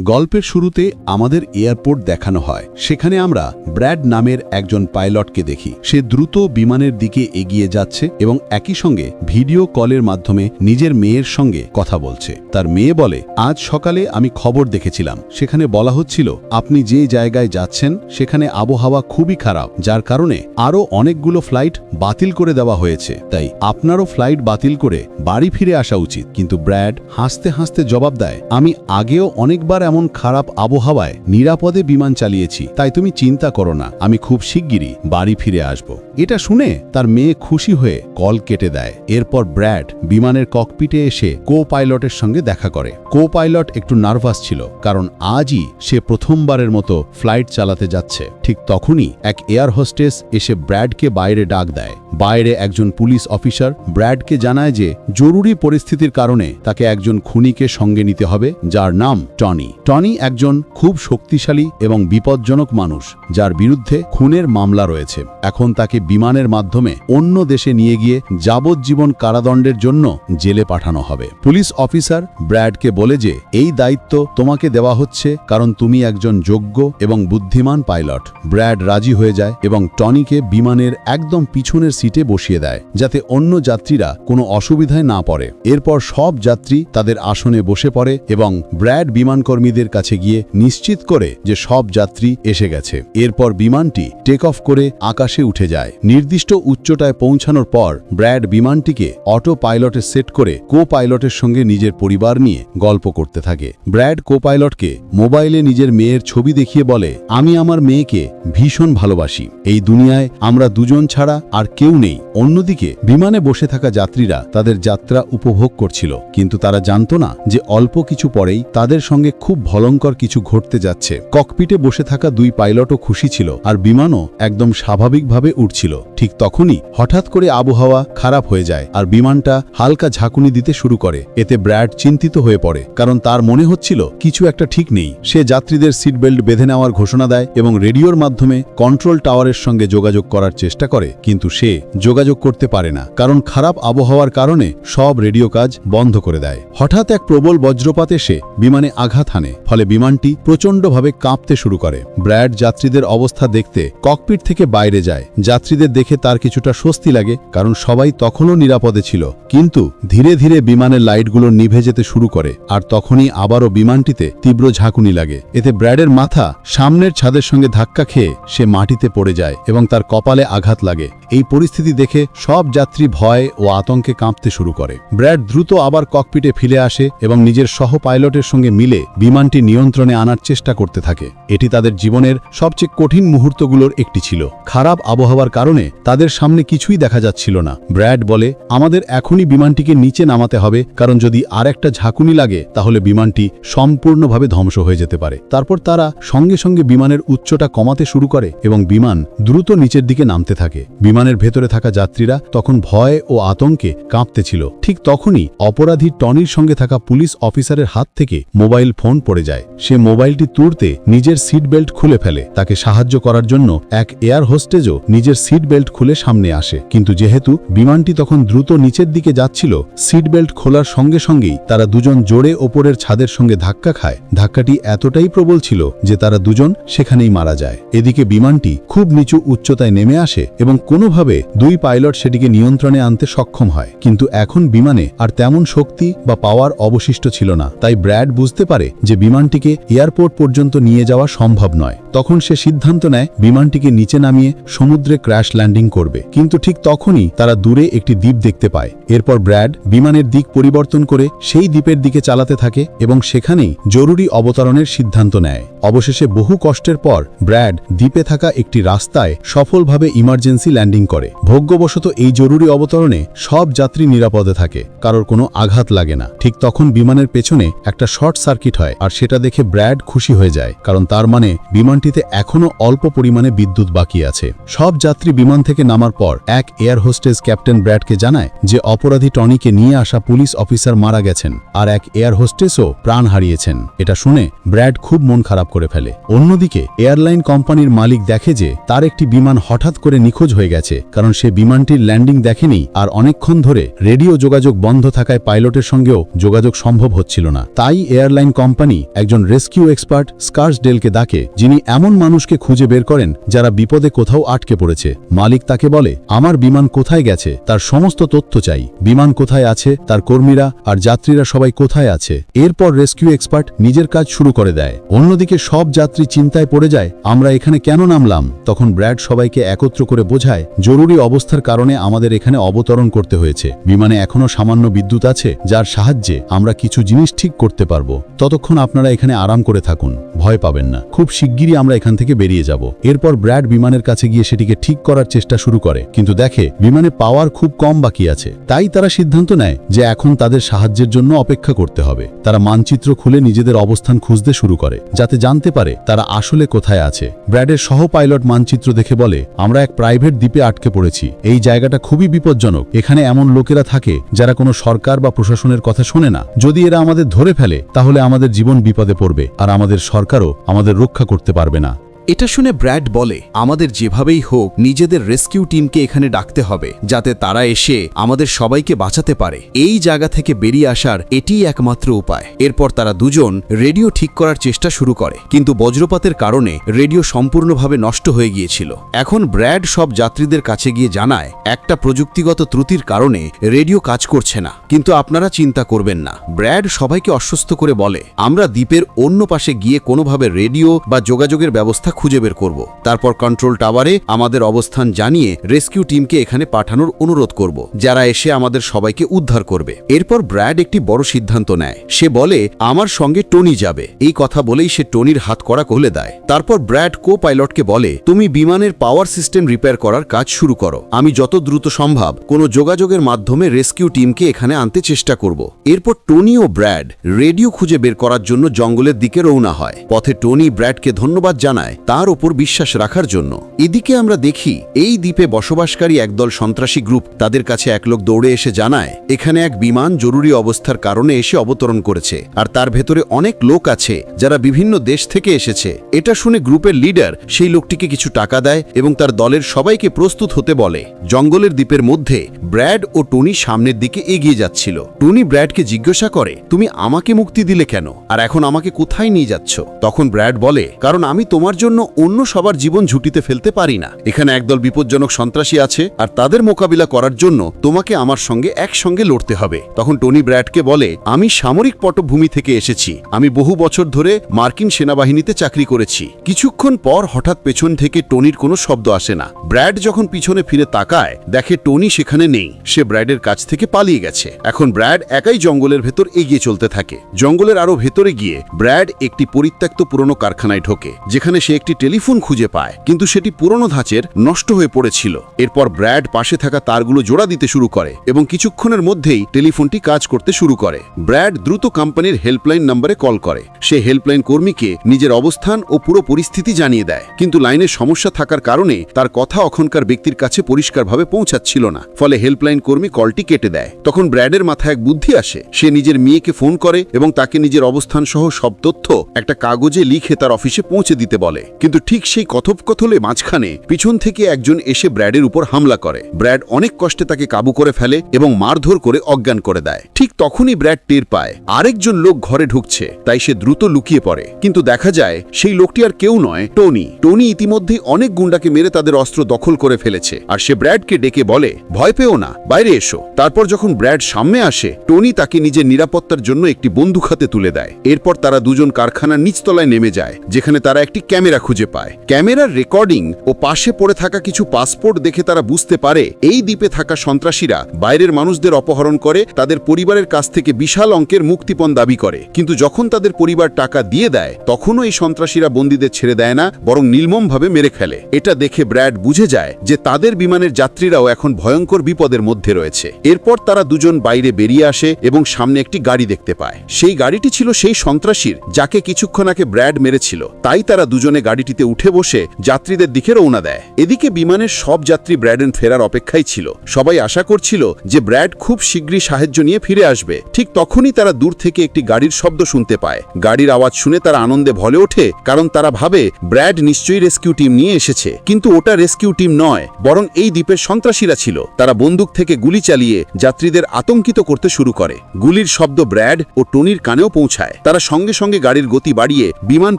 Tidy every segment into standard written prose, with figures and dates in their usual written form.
গল্পের শুরুতে আমাদের এয়ারপোর্ট দেখানো হয়। সেখানে আমরা ব্র্যাড নামের একজন পাইলটকে দেখি। সে দ্রুত বিমানের দিকে এগিয়ে যাচ্ছে এবং একই সঙ্গে ভিডিও কলের মাধ্যমে নিজের মেয়ের সঙ্গে কথা বলছে। তার মেয়ে বলে, আজ সকালে আমি খবর দেখেছিলাম, সেখানে বলা হচ্ছিল আপনি যে জায়গায় যাচ্ছেন সেখানে আবহাওয়া খুবই খারাপ, যার কারণে আরও অনেকগুলো ফ্লাইট বাতিল করে দেওয়া হয়েছে, তাই আপনারও ফ্লাইট বাতিল করে বাড়ি ফিরে আসা উচিত। কিন্তু ব্র্যাড হাসতে হাসতে জবাব দেয়, আমি আগেও অনেকবার এমন খারাপ আবহাওয়ায় নিরাপদে বিমান চালিয়েছি, তাই তুমি চিন্তা করো না, আমি খুব শিগগিরই বাড়ি ফিরে আসব। এটা শুনে তার মেয়ে খুশি হয়ে কল কেটে দেয়। এরপর ব্র্যাড বিমানের ককপিটে এসে কো পাইলটের সঙ্গে দেখা করে। কো পাইলট একটু নার্ভাস ছিল, কারণ আজই সে প্রথমবারের মতো ফ্লাইট চালাতে যাচ্ছে। ঠিক তখনই এক এয়ার হোস্টেস এসে ব্র্যাডকে বাইরে ডাক দেয়। বাইরে একজন পুলিশ অফিসার ব্র্যাডকে জানায় যে জরুরি পরিস্থিতির কারণে তাকে একজন খুনিকে সঙ্গে নিতে হবে, যার নাম টনি। টনি একজন খুব শক্তিশালী এবং বিপজ্জনক মানুষ, যার বিরুদ্ধে খুনের মামলা রয়েছে। এখন তাকে বিমানের মাধ্যমে অন্য দেশে নিয়ে গিয়ে যাবজ্জীবন কারাদণ্ডের জন্য জেলে পাঠানো হবে। পুলিশ অফিসার ব্র্যাডকে বলে যে এই দায়িত্ব তোমাকে দেওয়া হচ্ছে কারণ তুমি একজন যোগ্য এবং বুদ্ধিমান পাইলট। ব্র্যাড রাজি হয়ে যায় এবং টনিকে বিমানের একদম পিছনের সিটে বসিয়ে দেয়, যাতে অন্য যাত্রীরা কোনো অসুবিধায় না পড়ে। এরপর সব যাত্রী তাদের আসনে বসে পড়ে এবং ব্র্যাড বিমানকর্মীদের কাছে গিয়ে নিশ্চিত করে যে সব যাত্রী এসে গেছে। এরপর বিমানটি টেক অফ করে আকাশে উঠে যায়। নির্দিষ্ট উচ্চতায় পৌঁছানোর পর ব্র্যাড বিমানটিকে অটো পাইলটে সেট করে কো পাইলটের সঙ্গে নিজের পরিবার নিয়ে গল্প করতে থাকে। ব্র্যাড কো পাইলটকে মোবাইলে নিজের মেয়ের ছবি দেখিয়ে বলে, আমি আমার মেয়েকে ভীষণ ভালোবাসি, এই দুনিয়ায় আমরা দুজন ছাড়া আর কেউ নেই। অন্যদিকে বিমানে বসে থাকা যাত্রীরা তাদের যাত্রা উপভোগ করছিল, কিন্তু তারা জানত না যে অল্প কিছু পরেই তাদের সঙ্গে খুব ভয়ঙ্কর কিছু ঘটতে যাচ্ছে। ককপিটে বসে থাকা দুই পাইলটও খুশি ছিল আর বিমানও একদম স্বাভাবিকভাবে উঠছিল। ঠিক তখনই হঠাৎ করে আবহাওয়া খারাপ হয়ে যায় আর বিমানটা হালকা ঝাঁকুনি দিতে শুরু করে। এতে ব্র্যাড চিন্তিত হয়ে পড়ে, কারণ তার মনে হচ্ছিল কিছু একটা ঠিক নেই। সে যাত্রীদের সিট বেল্ট বেঁধে নেওয়ার ঘোষণা দেয় এবং রেডিওর মাধ্যমে কন্ট্রোল টাওয়ারের সঙ্গে যোগাযোগ করার চেষ্টা করে, কিন্তু সে যোগাযোগ করতে পারে না, কারণ খারাপ আবহাওয়ার কারণে সব রেডিও কাজ বন্ধ করে দেয়। হঠাৎ এক প্রবল বজ্রপাত এসে বিমানে আঘাত হানে, ফলে বিমানটি প্রচণ্ডভাবে কাঁপতে শুরু করে। ব্র্যাড যাত্রীদের অবস্থা দেখতে ককপিট থেকে বাইরে যায়। যাত্রীদের দেখে তার কিছুটা স্বস্তি লাগে, কারণ সবাই তখনও নিরাপদে ছিল। কিন্তু ধীরে ধীরে বিমানের লাইটগুলো নিভে যেতে শুরু করে আর তখনই আবারও বিমানটিতে তীব্র ঝাঁকুনি লাগে। এতে ব্র্যাডের মাথা সামনের ছাদের সঙ্গে ধাক্কা খেয়ে সে মাটিতে পড়ে যায় এবং তার কপালে আঘাত লাগে। এই পরিস্থিতি দেখে সব যাত্রী ভয় ও আতঙ্কে কাঁপতে শুরু করে। ব্র্যাড দ্রুত আবার ককপিটে ফিরে আসে এবং নিজের সহ পাইলটের সঙ্গে মিলে বিমানটি নিয়ন্ত্রণে আনার চেষ্টা করতে থাকে। এটি তাদের জীবনের সবচেয়ে কঠিন মুহূর্তগুলোর একটি ছিল। খারাপ আবহাওয়ার কারণে তাদের সামনে কিছুই দেখা যাচ্ছিল না। ব্র্যাড বলে, আমাদের এখনই বিমানটিকে নিচে নামাতে হবে, কারণ যদি আর একটা ঝাঁকুনি লাগে তাহলে বিমানটি সম্পূর্ণভাবে ধ্বংস হয়ে যেতে পারে। তারপর তারা সঙ্গে সঙ্গে বিমানের উচ্চতা কমাতে শুরু করে এবং বিমান দ্রুত নিচের দিকে নামতে থাকে। বিমানের ভেতরে থাকা যাত্রীরা তখন ভয় ও আতঙ্কে কাঁপতেছিল। ঠিক তখনই অপরাধী টনির সঙ্গে থাকা পুলিশ অফিসারের হাত থেকে মোবাইল ফোন পড়ে যায়। সে মোবাইলটি তুলতে নিজের সিট বেল্ট খুলে ফেলে। তাকে সাহায্য করার জন্য এক এয়ার হোস্টেজও নিজের সিট বেল্ট খুলে সামনে আসে, কিন্তু যেহেতু বিমানটি তখন দ্রুত নিচের দিকে যাচ্ছিল, সিট বেল্ট খোলার সঙ্গে সঙ্গেই তারা দুজন জোরে ওপরের ছাদের সঙ্গে ধাক্কা খায়। ধাক্কাটি এতটাই প্রবল ছিল যে তারা দুজন সেখানেই মারা যায়। এদিকে বিমানটি খুব নিচু উচ্চতায় নেমে আসে এবং কোনোভাবে দুই পাইলট সেটিকে নিয়ন্ত্রণে আনতে সক্ষম হয়, কিন্তু এখন বিমানে আর তেমন শক্তি বা পাওয়ার অবশিষ্ট ছিল না। তাই ব্র্যাড বুঝতে পারে যে বিমানটিকে এয়ারপোর্ট পর্যন্ত নিয়ে যাওয়া সম্ভব নয়। তখন সে সিদ্ধান্ত নেয় বিমানটিকে নিচে নামিয়ে সমুদ্রে ক্র্যাশ ল্যান্ডিং করবে, কিন্তু ঠিক তখনই তারা দূরে একটি দ্বীপ দেখতে পায়। এরপর ব্র্যাড বিমানের দিক পরিবর্তন করে সেই দ্বীপের দিকে চালাতে থাকে এবং সেখানেই জরুরি অবতরণের সিদ্ধান্ত নেয়। অবশেষে বহু কষ্টের পর ব্র্যাড দ্বীপে থাকা একটি রাস্তায় সফলভাবে ইমার্জেন্সি ল্যান্ডিং করে। ভাগ্যবশত এই জরুরি অবতরণে সব যাত্রী নিরাপদে থাকে, কারোর কোনো আঘাত লাগে না। ঠিক তখন বিমানের পেছনে একটা শর্ট সার্কিট হয় আর সেটা দেখে ব্র্যাড খুশি হয়ে যায়, কারণ তার মানে বিমান বিমানটিতে এখনও অল্প পরিমাণে বিদ্যুৎ বাকি আছে। সব যাত্রী বিমান থেকে নামার পর এক এয়ার হোস্টেস ক্যাপ্টেন ব্র্যাডকে জানায় যে অপরাধী টনিকে নিয়ে আসা পুলিশ অফিসার মারা গেছেন আর এক এয়ার হোস্টেসও প্রাণ হারিয়েছেন। এটা শুনে ব্র্যাড খুব মন খারাপ করে ফেলে। অন্যদিকে এয়ারলাইন কোম্পানির মালিক দেখে যে তার একটি বিমান হঠাৎ করে নিখোঁজ হয়ে গেছে, কারণ সে বিমানটির ল্যান্ডিং দেখেনি আর অনেকক্ষণ ধরে রেডিও যোগাযোগ বন্ধ থাকায় পাইলটের সঙ্গেও যোগাযোগ সম্ভব হচ্ছিল না। তাই এয়ারলাইন কোম্পানি একজন রেস্কিউ এক্সপার্ট স্কার্সডেলকে ডাকে, যিনি এমন মানুষকে খুঁজে বের করেন যারা বিপদে কোথাও আটকে পড়েছে। মালিক তাকে বলে, আমার বিমান কোথায় গেছে তার সমস্ত তথ্য চাই, বিমান কোথায় আছে, তার কর্মীরা আর যাত্রীরা সবাই কোথায় আছে। এরপর রেস্কিউ এক্সপার্ট নিজের কাজ শুরু করে দেয়। অন্যদিকে সব যাত্রী চিন্তায় পড়ে যায়, আমরা এখানে কেন নামলাম? তখন ব্র্যাড সবাইকে একত্র করে বোঝায়, জরুরি অবস্থার কারণে আমাদের এখানে অবতরণ করতে হয়েছে। বিমানে এখনো সামান্য বিদ্যুৎ আছে, যার সাহায্যে আমরা কিছু জিনিস ঠিক করতে পারবো। ততক্ষণ আপনারা এখানে আরাম করে থাকুন, ভয় পাবেন না, খুব শিগগিরই আমরা এখান থেকে বেরিয়ে যাব। এরপর ব্র্যাড বিমানের কাছে গিয়ে সেটিকে ঠিক করার চেষ্টা শুরু করে, কিন্তু দেখে বিমানে পাওয়ার খুব কম বাকি আছে। তাই তারা সিদ্ধান্ত নেয় যে এখন তাদের সাহায্যের জন্য অপেক্ষা করতে হবে। তারা মানচিত্র খুলে নিজেদের অবস্থান খুঁজতে শুরু করে, যাতে জানতে পারে তারা আসলে কোথায় আছে। ব্র্যাডের সহ পাইলট মানচিত্র দেখে বলে, আমরা এক প্রাইভেট দ্বীপে আটকে পড়েছি। এই জায়গাটা খুবই বিপজ্জনক। এখানে এমন লোকেরা থাকে যারা কোনো সরকার বা প্রশাসনের কথা শোনে না। যদি এরা আমাদের ধরে ফেলে তাহলে আমাদের জীবন বিপদে পড়বে আর আমাদের সরকারও আমাদের রক্ষা করতে পারবে না। এটা শুনে ব্র্যাড বলে, আমাদের যেভাবেই হোক নিজেদের রেস্কিউ টিমকে এখানে ডাকতে হবে, যাতে তারা এসে আমাদের সবাইকে বাঁচাতে পারে। এই জায়গা থেকে বেরিয়ে আসার এটিই একমাত্র উপায়। এরপর তারা দুজন রেডিও ঠিক করার চেষ্টা শুরু করে, কিন্তু বজ্রপাতের কারণে রেডিও সম্পূর্ণভাবে নষ্ট হয়ে গিয়েছিল। এখন ব্র্যাড সব যাত্রীদের কাছে গিয়ে জানায়, একটা প্রযুক্তিগত ত্রুটির কারণে রেডিও কাজ করছে না, কিন্তু আপনারা চিন্তা করবেন না। ব্র্যাড সবাইকে আশ্বস্ত করে বলে, আমরা দ্বীপের অন্য পাশে গিয়ে কোনোভাবে রেডিও বা যোগাযোগের ব্যবস্থা খুঁজে বের করব। তারপর কন্ট্রোল টাওয়ারে আমাদের অবস্থান জানিয়ে রেস্কিউ টিমকে এখানে পাঠানোর অনুরোধ করব, যারা এসে আমাদের সবাইকে উদ্ধার করবে। এরপর ব্র্যাড একটি বড় সিদ্ধান্ত নেয়। সে বলে, আমার সঙ্গে টনি যাবে। এই কথা বলেই সে টনির হাত কড়া খুলে দেয়। তারপর ব্র্যাড কো পাইলটকে বলে, তুমি বিমানের পাওয়ার সিস্টেম রিপেয়ার করার কাজ শুরু করো। আমি যত দ্রুত সম্ভব কোনো যোগাযোগের মাধ্যমে রেস্কিউ টিমকে এখানে আনতে চেষ্টা করব। এরপর টনি ও ব্র্যাড রেডিও খুঁজে বের করার জন্য জঙ্গলের দিকে রওনা হয়। পথে টনি ব্র্যাডকে ধন্যবাদ জানায় তার ওপর বিশ্বাস রাখার জন্য। এদিকে আমরা দেখি এই দ্বীপে বসবাসকারী একদল সন্ত্রাসী গ্রুপ তাদের কাছে এক লোক দৌড়ে এসে জানায়, এখানে এক বিমান জরুরি অবস্থার কারণে এসে অবতরণ করেছে আর তার ভেতরে অনেক লোক আছে যারা বিভিন্ন দেশ থেকে এসেছে। এটা শুনে গ্রুপের লিডার সেই লোকটিকে কিছু টাকা দেয় এবং তার দলের সবাইকে প্রস্তুত হতে বলে। জঙ্গলের দ্বীপের মধ্যে ব্র্যাড ও টনি সামনের দিকে এগিয়ে যাচ্ছিল। টনি ব্র্যাডকে জিজ্ঞাসা করে, তুমি আমাকে মুক্তি দিলে কেন আর এখন আমাকে কোথায় নিয়ে যাচ্ছ? তখন ব্র্যাড বলে, কারণ আমি তোমার জন্য অন্য সবার জীবন ঝুঁটিতে ফেলতে পারি না। এখানে একদল বিপজ্জনক সন্ত্রাসী আছে আর তাদের মোকাবিলা করার জন্য তোমাকে আমার সঙ্গে একসঙ্গে লড়তে হবে। তখন টনি ব্র্যাডকে বলে, আমি সামরিক পটভূমি থেকে এসেছি। আমি বহু বছর ধরে মার্কিন সেনাবাহিনীতে চাকরি করেছি। কিছুক্ষণ পর হঠাৎ পেছন থেকে টনির কোনো শব্দ আসে না। ব্র্যাড যখন পিছনে ফিরে তাকায়, দেখে টনি সেখানে নেই। সে ব্র্যাডের কাছ থেকে পালিয়ে গেছে। এখন ব্র্যাড একাই জঙ্গলের ভেতর এগিয়ে চলতে থাকে। জঙ্গলের আরো ভেতরে গিয়ে ব্র্যাড একটি পরিত্যক্ত পুরনো কারখানায় ঢোকে, যেখানে সে একটি টেলিফোন খুঁজে পায়, কিন্তু সেটি পুরনো ধাঁচের, নষ্ট হয়ে পড়েছিল। এরপর ব্র্যাড পাশে থাকা তারগুলো জোড়া দিতে শুরু করে এবং কিছুক্ষণের মধ্যেই টেলিফোনটি কাজ করতে শুরু করে। ব্র্যাড দ্রুত কোম্পানির হেল্পলাইন নম্বরে কল করে। সে হেল্পলাইন কর্মীকে নিজের অবস্থান ও পুরো পরিস্থিতি জানিয়ে দেয়, কিন্তু লাইনের সমস্যা থাকার কারণে তার কথা ওখানকার ব্যক্তির কাছে পরিষ্কারভাবে পৌঁছাচ্ছিল না। ফলে হেল্পলাইন কর্মী কলটি কেটে দেয়। তখন ব্র্যাডের মাথায় এক বুদ্ধি আসে। সে নিজের মেয়েকে ফোন করে এবং তাকে নিজের অবস্থান সহ সব তথ্য একটা কাগজে লিখে তার অফিসে পৌঁছে দিতে বলে। কিন্তু ঠিক সেই কথোপকথনের মাঝখানে পিছন থেকে একজন এসে ব্র্যাডের উপর হামলা করে। ব্র্যাড অনেক কষ্টে তাকে কাবু করে ফেলে এবং মারধর করে অজ্ঞান করে দেয়। ঠিক তখনই ব্র্যাড টের পায় আরেকজন লোক ঘরে ঢুকছে, তাই সে দ্রুত লুকিয়ে পড়ে। কিন্তু দেখা যায় সেই লোকটি আর কেউ নয়, টনি। টনি ইতিমধ্যেই অনেক গুন্ডাকে মেরে তাদের অস্ত্র দখল করে ফেলেছে আর সে ব্র্যাডকে ডেকে বলে, ভয় পেও না, বাইরে এসো। তারপর যখন ব্র্যাড সামনে আসে, টনি তাকে নিজের নিরাপত্তার জন্য একটি বন্দুক হাতে তুলে দেয়। এরপর তারা দুজন কারখানার নিচতলায় নেমে যায়, যেখানে তারা একটি ক্যামেরা খুঁজে পায়। ক্যামেরার রেকর্ডিং ও পাশে পড়ে থাকা কিছু পাসপোর্ট দেখে তারা বুঝতে পারে এই দ্বীপে থাকা সন্ত্রাসীরা বাইরের মানুষদের অপহরণ করে তাদের পরিবারের কাছ থেকে বিশাল অঙ্কের মুক্তিপণ দাবি করে। কিন্তু যখন তাদের পরিবার টাকা দিয়ে দেয়, তখনও এই সন্ত্রাসীরা বন্দীদের ছেড়ে দেয় না, বরং নির্মমভাবে মেরে ফেলে। এটা দেখে ব্র্যাড বুঝে যায় যে তাদের বিমানের যাত্রীরাও এখন ভয়ঙ্কর বিপদের মধ্যে রয়েছে। এরপর তারা দুজন বাইরে বেরিয়ে আসে এবং সামনে একটি গাড়ি দেখতে পায়। সেই গাড়িটি ছিল সেই সন্ত্রাসীর যাকে কিছুক্ষণ আগে ব্র্যাড মেরেছিল। তাই তারা দুজনে গাড়ি গাড়িটিতে উঠে বসে যাত্রীদের দিকে রওনা দেয়। এদিকে বিমানের সব যাত্রী ব্র্যাডের ফেরার অপেক্ষায় ছিল। সবাই আশা করছিল যে ব্র্যাড খুব শীঘ্রই সাহায্য নিয়ে ফিরে আসবে। ঠিক তখনই তারা দূর থেকে একটি গাড়ির শব্দ শুনতে পায়। গাড়ির আওয়াজ শুনে তারা আনন্দে ভলে ওঠে, কারণ তারা ভাবে ব্র্যাড নিশ্চয়ই রেস্কিউ টিম নিয়ে এসেছে। কিন্তু ওটা রেস্কিউ টিম নয়, বরং এই দ্বীপের সন্ত্রাসীরা ছিল। তারা বন্দুক থেকে গুলি চালিয়ে যাত্রীদের আতঙ্কিত করতে শুরু করে। গুলির শব্দ ব্র্যাড ও টনির কানেও পৌঁছায়। তারা সঙ্গে সঙ্গে গাড়ির গতি বাড়িয়ে বিমান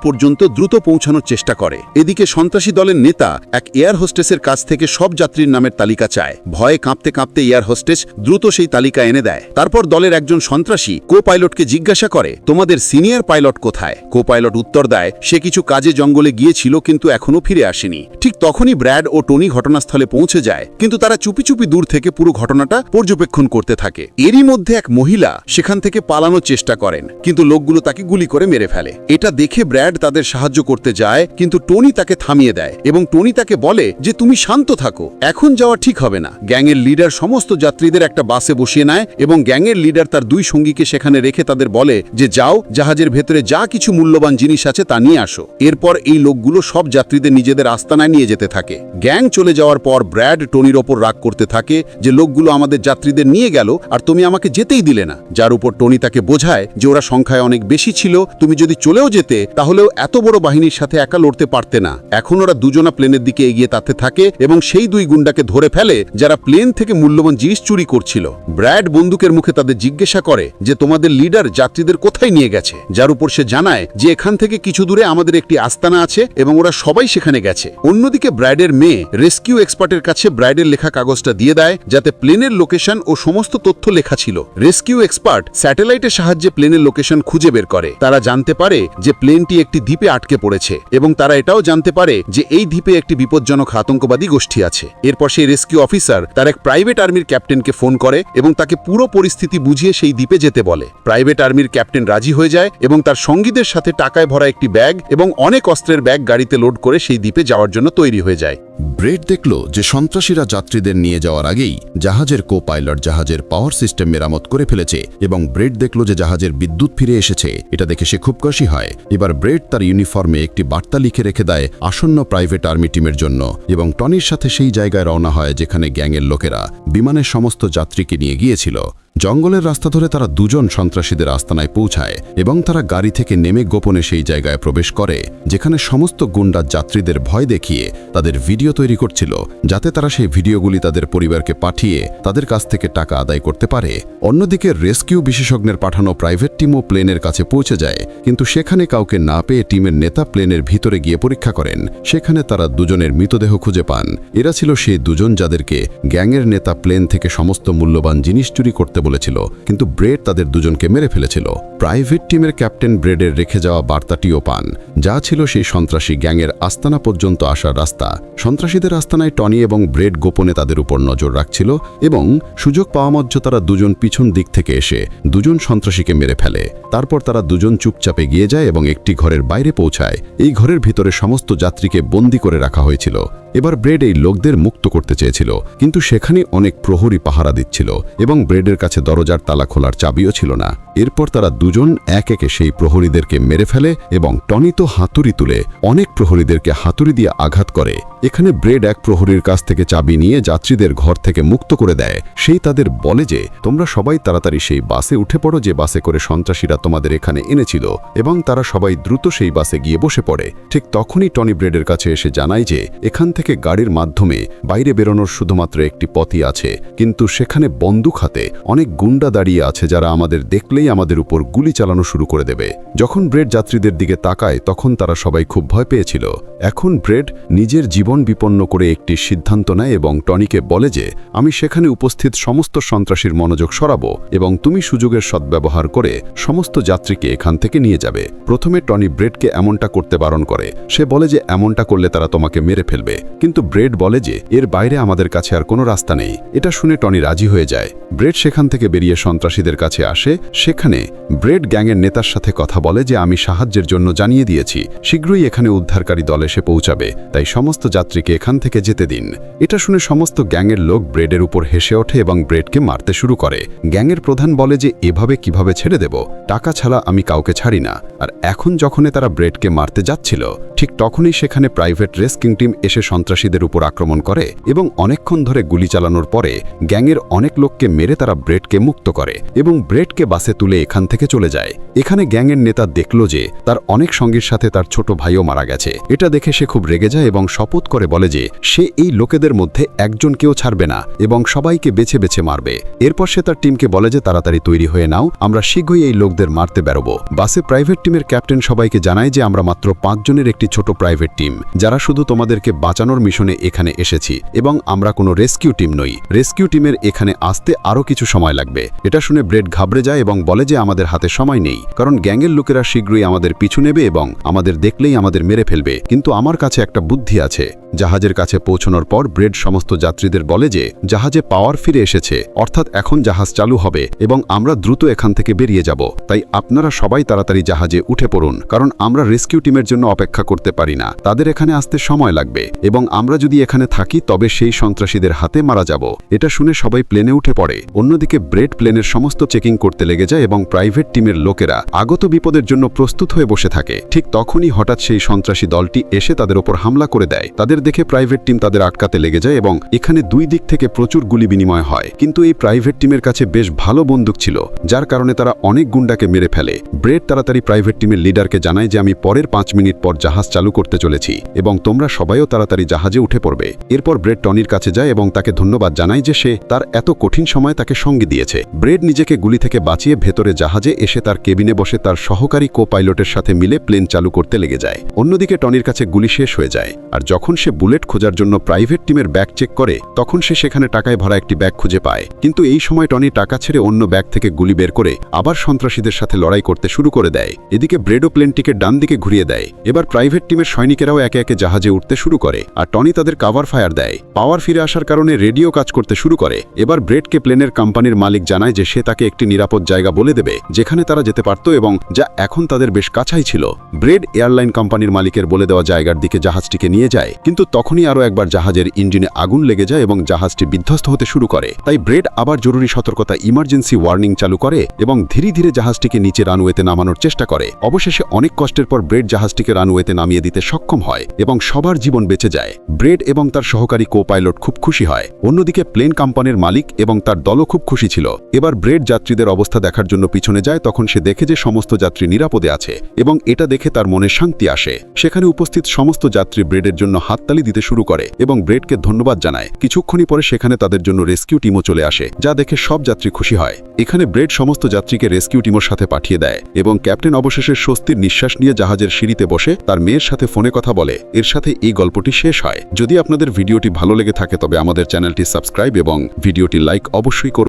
পর্যন্ত দ্রুত পৌঁছানোর চেষ্টা করে। এদিকে সন্ত্রাসী দলের নেতা এক এয়ার হোস্টেসের কাছ থেকে সব যাত্রীর নামের তালিকা চায়। ভয়ে কাঁপতে কাঁপতে এয়ার হোস্টেস দ্রুত সেই তালিকা এনে দেয়। তারপর দলের একজন সন্ত্রাসী কো পাইলটকে জিজ্ঞাসা করে, তোমাদের সিনিয়র পাইলট কোথায়? কো পাইলট উত্তর দেয়, সে কিছু কাজে জঙ্গলে গিয়েছিল, কিন্তু এখনো ফিরে আসেনি। ঠিক তখনই ব্র্যাড ও টনি ঘটনাস্থলে পৌঁছে যায়, কিন্তু তারা চুপি চুপি দূর থেকে পুরো ঘটনাটা পর্যবেক্ষণ করতে থাকে। এরই মধ্যে এক মহিলা সেখান থেকে পালানোর চেষ্টা করেন, কিন্তু লোকগুলো তাকে গুলি করে মেরে ফেলে। এটা দেখে ব্র্যাড তাদের সাহায্য করতে যায়, কিন্তু টনি তাকে থামিয়ে দেয় এবং টনি তাকে বলে যে তুমি শান্ত থাকো, এখন যাওয়া ঠিক হবে না। গ্যাংয়ের লিডার সমস্ত যাত্রীদের একটা বাসে বসিয়ে নেয় এবং গ্যাংয়ের লিডার তার দুই সঙ্গীকে সেখানে রেখে তাদের বলে যে যাও, জাহাজের ভেতরে যা কিছু মূল্যবান জিনিস আছে তা নিয়ে আসো। এরপর এই লোকগুলো সব যাত্রীদের নিজেদের আস্তানায় নিয়ে যেতে থাকে। গ্যাং চলে যাওয়ার পর ব্র্যাড টনির ওপর রাগ করতে থাকে যে লোকগুলো আমাদের যাত্রীদের নিয়ে গেল আর তুমি আমাকে যেতেই দিলে না। যার উপর টনি তাকে বোঝায় যে ওরা সংখ্যায় অনেক বেশি ছিল, তুমি যদি চলেও যেতে তাহলেও এত বড় বাহিনীর সাথে একা লড়তে পারতে না। এখন ওরা দুজনা প্লেনের দিকে এগিয়ে তাতে থাকে এবং সেই দুই গুন্ডাকে ধরে ফেলে যারা প্লেন থেকে মূল্যবান জিনিস চুরি করছিল। ব্র্যাড বন্দুকের মুখে তাদের জিজ্ঞাসা করে যে তোমাদের লিডার যাত্রীদের কোথায় নিয়ে গেছে, যার উপর সে জানায় যে এখান থেকে কিছু দূরে আমাদের একটি আস্তানা আছে এবং ওরা সবাই সেখানে গেছে। অন্যদিকে ব্র্যাডের মেয়ে রেস্কিউ এক্সপার্টের কাছে ব্র্যাডের লেখা কাগজটা দিয়ে দেয়, যাতে প্লেনের লোকেশন ও সমস্ত তথ্য লেখা ছিল। রেস্কিউ এক্সপার্ট স্যাটেলাইটের সাহায্যে প্লেনের লোকেশন খুঁজে বের করে। তারা জানতে পারে যে প্লেনটি একটি দ্বীপে আটকে পড়েছে এবং তারা এটাও জানতে পারে যে এই দ্বীপে একটি বিপজ্জনক আতঙ্কবাদী গোষ্ঠী আছে। এরপর সেই রেস্কিউ অফিসার তার এক প্রাইভেট আর্মির ক্যাপ্টেনকে ফোন করে এবং তাকে পুরো পরিস্থিতি বুঝিয়ে সেই দ্বীপে যেতে বলে। প্রাইভেট আর্মির ক্যাপ্টেন রাজি হয়ে যায় এবং তার সঙ্গীদের সাথে টাকায় ভরা একটি ব্যাগ এবং অনেক অস্ত্রের ব্যাগ গাড়িতে লোড করে সেই দ্বীপে যাওয়ার জন্য তৈরি হয়ে যায়। ব্রেড দেখল যে সন্ত্রাসীরা যাত্রীদের নিয়ে যাওয়ার আগেই জাহাজের কো পাইলট জাহাজের পাওয়ার সিস্টেম মেরামত করে ফেলেছে এবং ব্রেড দেখল যে জাহাজের বিদ্যুৎ ফিরে এসেছে। এটা দেখে সে খুব খুশি হয়। এবার ব্রেড তার ইউনিফর্মে একটি বার্তা লিখে রেখে দেয় আসন্ন প্রাইভেট আর্মি টিমের জন্য এবং টনির সাথে সেই জায়গায় রওনা হয় যেখানে গ্যাংয়ের লোকেরা বিমানের সমস্ত যাত্রীকে নিয়ে গিয়েছিল। জঙ্গলের রাস্তা ধরে তারা দুজন সন্ত্রাসীদের আস্তানায় পৌঁছায় এবং তারা গাড়ি থেকে নেমে গোপনে সেই জায়গায় প্রবেশ করে যেখানে সমস্ত গুন্ডা যাত্রীদের ভয় দেখিয়ে তাদের ভিডিও তৈরি করছিল, যাতে তারা সেই ভিডিওগুলি তাদের পরিবারকে পাঠিয়ে তাদের কাছ থেকে টাকা আদায় করতে পারে। অন্যদিকে রেস্কিউ বিশেষজ্ঞের পাঠানো প্রাইভেট টিমও প্লেনের কাছে পৌঁছে যায়, কিন্তু সেখানে কাউকে না পেয়ে টিমের নেতা প্লেনের ভিতরে গিয়ে পরীক্ষা করেন। সেখানে তারা দুজনের মৃতদেহ খুঁজে পান। এরা ছিল সেই দুজন যাদেরকে গ্যাংয়ের নেতা প্লেন থেকে সমস্ত মূল্যবান জিনিস চুরি করতে বলেছিল, কিন্তু ব্রেড তাদের দুজনকে মেরে ফেলেছিল। প্রাইভেট টিমের ক্যাপ্টেন ব্রেডের রেখে যাওয়া বার্তাটিও পান, যা ছিল সেই সন্ত্রাসী গ্যাংয়ের আস্তানা পর্যন্ত আসার রাস্তা। সন্ত্রাসীদের আস্তানায় টনি এবং ব্রেড গোপনে তাদের উপর নজর রাখছিল এবং সুযোগ পাওয়া মাত্র তারা দুজন পিছন দিক থেকে এসে দুজন সন্ত্রাসীকে মেরে ফেলে। তারপর তারা দুজন চুপচাপে গিয়ে যায় এবং একটি ঘরের বাইরে পৌঁছায়। এই ঘরের ভিতরে সমস্ত যাত্রীকে বন্দী করে রাখা হয়েছিল। এবার ব্রেড এই লোকদের মুক্ত করতে চেয়েছিল, কিন্তু সেখানে অনেক প্রহরী পাহারা দিচ্ছিল এবং ব্রেডের কাছে দরজার তালা খোলার চাবিও ছিল না। এরপর তারা দুজন এক একে সেই প্রহরীদেরকে মেরে ফেলে এবং টনি তো হাতুড়ি তুলে অনেক প্রহরীদেরকে হাতুড়ি দিয়ে আঘাত করে। এখানে ব্রেড এক প্রহরীর কাছ থেকে চাবি নিয়ে যাত্রীদের ঘর থেকে মুক্ত করে দেয়। সেই তাদের বলে যে তোমরা সবাই তাড়াতাড়ি সেই বাসে উঠে পড়ো যে বাসে করে সন্ত্রাসীরা তোমাদের এখানে এনেছিল, এবং তারা সবাই দ্রুত সেই বাসে গিয়ে বসে পড়ে। ঠিক তখনই টনি ব্রেডের কাছে এসে জানায় যে এখান থেকে গাড়ির মাধ্যমে বাইরে বেরোনোর শুধুমাত্র একটি পথই আছে, কিন্তু সেখানে বন্দুক হাতে অনেক গুন্ডা দাঁড়িয়ে আছে যারা আমাদের দেখলেই আমাদের উপর গুলি চালানো শুরু করে দেবে। যখন ব্রেড যাত্রীদের দিকে তাকায় তখন তারা সবাই খুব ভয় পেয়েছিল। এখন ব্রেড নিজের জীবন বিপন্ন করে একটি সিদ্ধান্ত নেয় এবং টনিকে বলে যে আমি সেখানে উপস্থিত সমস্ত সন্ত্রাসীর মনোযোগ সরাবো এবং তুমি সুযোগের সদ্ব্যবহার করে সমস্ত যাত্রীকে এখান থেকে নিয়ে যাবে। প্রথমে টনি ব্রেডকে এমনটা করতে বারণ করে। সে বলে যে এমনটা করলে তারা তোমাকে মেরে ফেলবে। কিন্তু ব্রেড বলে যে এর বাইরে আমাদের কাছে আর কোনো রাস্তা নেই। এটা শুনে টনি রাজি হয়ে যায়। ব্রেড সেখান থেকে বেরিয়ে সন্ত্রাসীদের কাছে আসে। সেখানে ব্রেড গ্যাংয়ের নেতার সাথে কথা বলে যে আমি সাহায্যের জন্য জানিয়ে দিয়েছি, শীঘ্রই এখানে উদ্ধারকারী দল এসে পৌঁছাবে, তাই সমস্ত যাত্রীকে এখান থেকে যেতে দিন। এটা শুনে সমস্ত গ্যাংয়ের লোক ব্রেডের উপর হেসে ওঠে এবং ব্রেডকে মারতে শুরু করে। গ্যাংয়ের প্রধান বলে যে এভাবে কিভাবে ছেড়ে দেব, টাকা ছাড়া আমি কাউকে ছাড়ি না। আর এখন যখনই তারা ব্রেডকে মারতে যাচ্ছিল ঠিক তখনই সেখানে প্রাইভেট রেস্কিং টিম এসে সন্ত্রাসীদের উপর আক্রমণ করে এবং অনেকক্ষণ ধরে গুলি চালানোর পরে গ্যাংয়ের অনেক লোককে মেরে তারা ব্রেডকে মুক্ত করে এবং ব্রেডকে বাসে তুলে এখান থেকে চলে যায়। এখানে গ্যাংয়ের নেতা দেখল যে তার অনেক সঙ্গীর সাথে তার ছোট ভাইও মারা গেছে। এটা দেখে সে খুব রেগে যায় এবং শপথ করে বলে যে সে এই লোকেদের মধ্যে একজনকেও ছাড়বে না এবং সবাইকে বেছে বেছে মারবে। এরপর সে তার টিমকে বলে যে তাড়াতাড়ি তৈরি হয়ে নাও, আমরা শীঘ্রই এই লোকদের মারতে বেরোবো। বাসে প্রাইভেট টিমের ক্যাপ্টেন সবাইকে জানায় যে আমরা মাত্র 5 জনের একটি ছোট প্রাইভেট টিম, যারা শুধু তোমাদেরকে বাঁচানোর মিশনে এখানে এসেছি এবং আমরা কোনো রেস্কিউ টিম নই। রেস্কিউ টিমের এখানে আসতে আরও কিছু সময় লাগবে। এটা শুনে ব্রেড ঘাবড়ে যায় এবং বলে যে আমাদের হাতে সময় নেই, কারণ গ্যাংয়ের লোকেরা শীঘ্রই আমাদের পিছু নেবে এবং আমাদের দেখলেই আমাদের মেরে ফেলবে। কিন্তু আমার কাছে একটা বুদ্ধি আছে। জাহাজের কাছে পৌঁছানোর পর ব্রেড সমস্ত যাত্রীদের বলে যে জাহাজে পাওয়ার ফিরে এসেছে, অর্থাৎ এখন জাহাজ চালু হবে এবং আমরা দ্রুত এখান থেকে বেরিয়ে যাব। তাই আপনারা সবাই তাড়াতাড়ি জাহাজে উঠে পড়ুন, কারণ আমরা রেস্কিউ টিমের জন্য অপেক্ষা করতে পারি না, তাদের এখানে আসতে সময় লাগবে এবং আমরা যদি এখানে থাকি তবে সেই সন্ত্রাসীদের হাতে মারা যাব। এটা শুনে সবাই প্লেনে উঠে পড়ে। অন্যদিকে ব্রেড প্লেনের সমস্ত চেকিং করতে লেগে যায় এবং প্রাইভেট টিমের লোকেরা আগত বিপদের জন্য প্রস্তুত হয়ে বসে থাকে। ঠিক তখনই হঠাৎ সেই সন্ত্রাসী দলটি এসে তাদের ওপর হামলা করে দেয়। তাদের দেখে প্রাইভেট টিম তাদের আটকাতে লেগে যায় এবং এখানে দুই দিক থেকে প্রচুর গুলি বিনিময় হয়। কিন্তু এই প্রাইভেট টিমের কাছে বেশ ভালো বন্দুক ছিল, যার কারণে তারা অনেক গুন্ডাকে মেরে ফেলে। ব্রেড তাড়াতাড়ি প্রাইভেট টিমের লিডারকে জানায় যে আমি পরের 5 মিনিট পর জাহাজ চালু করতে চলেছি এবং তোমরা সবাইও তাড়াতাড়ি জাহাজে উঠে পড়বে। এরপর ব্রেড টনির কাছে যায় এবং তাকে ধন্যবাদ জানায় যে সে তার এত কঠিন সময় তাকে সঙ্গী দিয়েছে। ব্রেড নিজেকে গুলি থেকে বাঁচিয়ে ভেতরে জাহাজে এসে তার কেবিনে বসে তার সহকারী কো পাইলটের সাথে মিলে প্লেন চালু করতে লেগে যায়। অন্যদিকে টনির কাছে গুলি শেষ হয়ে যায়, আর যখন সে বুলেট খোঁজার জন্য প্রাইভেট টিমের ব্যাগ চেক করে তখন সে সেখানে টাকায় ভরা একটি ব্যাগ খুঁজে পায়। কিন্তু এই সময় টনি টাকা ছেড়ে অন্য ব্যাগ থেকে গুলি বের করে আবার সন্ত্রাসীদের সাথে লড়াই করতে শুরু করে দেয়। এদিকে ব্রেডও প্লেনটিকে ডান দিকে ঘুরিয়ে দেয়। এবার প্রাইভেট টিমের সৈনিকেরাও একে একে জাহাজে উঠতে শুরু করে আর টনি তাদের কাভার ফায়ার দেয়। পাওয়ার ফিরে আসার কারণে রেডিও কাজ করতে শুরু করে। এবার ব্রেডকে প্লেনের কোম্পানির মালিক জানায় যে সে তাকে একটি নিরাপদ জায়গা বলে দেবে যেখানে তারা যেতে পারত এবং যা এখন তাদের বেশ কাছাই ছিল। ব্রেড এয়ারলাইন কোম্পানির মালিকের বলে দেওয়া জায়গার দিকে জাহাজটিকে নিয়ে যায়, কিন্তু তখনই আরও একবার জাহাজের ইঞ্জিনে আগুন লেগে যায় এবং জাহাজটি বিধ্বস্ত হতে শুরু করে। তাই ব্রেড আবার জরুরি সতর্কতা ইমার্জেন্সি ওয়ার্নিং চালু করে এবং ধীরে ধীরে জাহাজটিকে নিচে রানওয়েতে নামানোর চেষ্টা করে। অবশেষে অনেক কষ্টের পর ব্রেড জাহাজটিকে রানওয়েতে নামিয়ে দিতে সক্ষম হয় এবং সবার জীবন বেঁচে যায়। ব্রেড এবং তার সহকারী কো পাইলট খুব খুশি হয়। অন্যদিকে প্লেন কোম্পানির মালিক এবং তার দলও খুব খুশি ছিল। এবার ব্রেড যাত্রীদের অবস্থা দেখার জন্য পিছনে যায়, তখন সে দেখে যে সমস্ত যাত্রী নিরাপদে আছে এবং এটা দেখে তার মনে শান্তি আসে। সেখানে উপস্থিত সমস্ত যাত্রী ব্রেডের জন্য হাততালি দিতে শুরু করে এবং ব্রেডকে ধন্যবাদ জানায়। কিছুক্ষণই পরে সেখানে তাদের জন্য রেস্কিউ টিমও চলে আসে, যা দেখে সব যাত্রী খুশি হয়। এখানে ব্রেড সমস্ত যাত্রীকে রেস্কিউ টিমের সাথে পাঠিয়ে দেয় এবং ক্যাপ্টেন অবশেষে স্বস্তির নিঃশ্বাস নিয়ে জাহাজের সিঁড়িতে বসে তার মেয়ের সাথে ফোনে কথা বলে। এর সাথে এই গল্পটি শেষ হয়। যদি আপনাদের ভিডিওটি ভালো লেগে থাকে তবে আমাদের চ্যানেলটি সাবস্ক্রাইব এবং ভিডিওটি লাইক অবশ্যই করুন।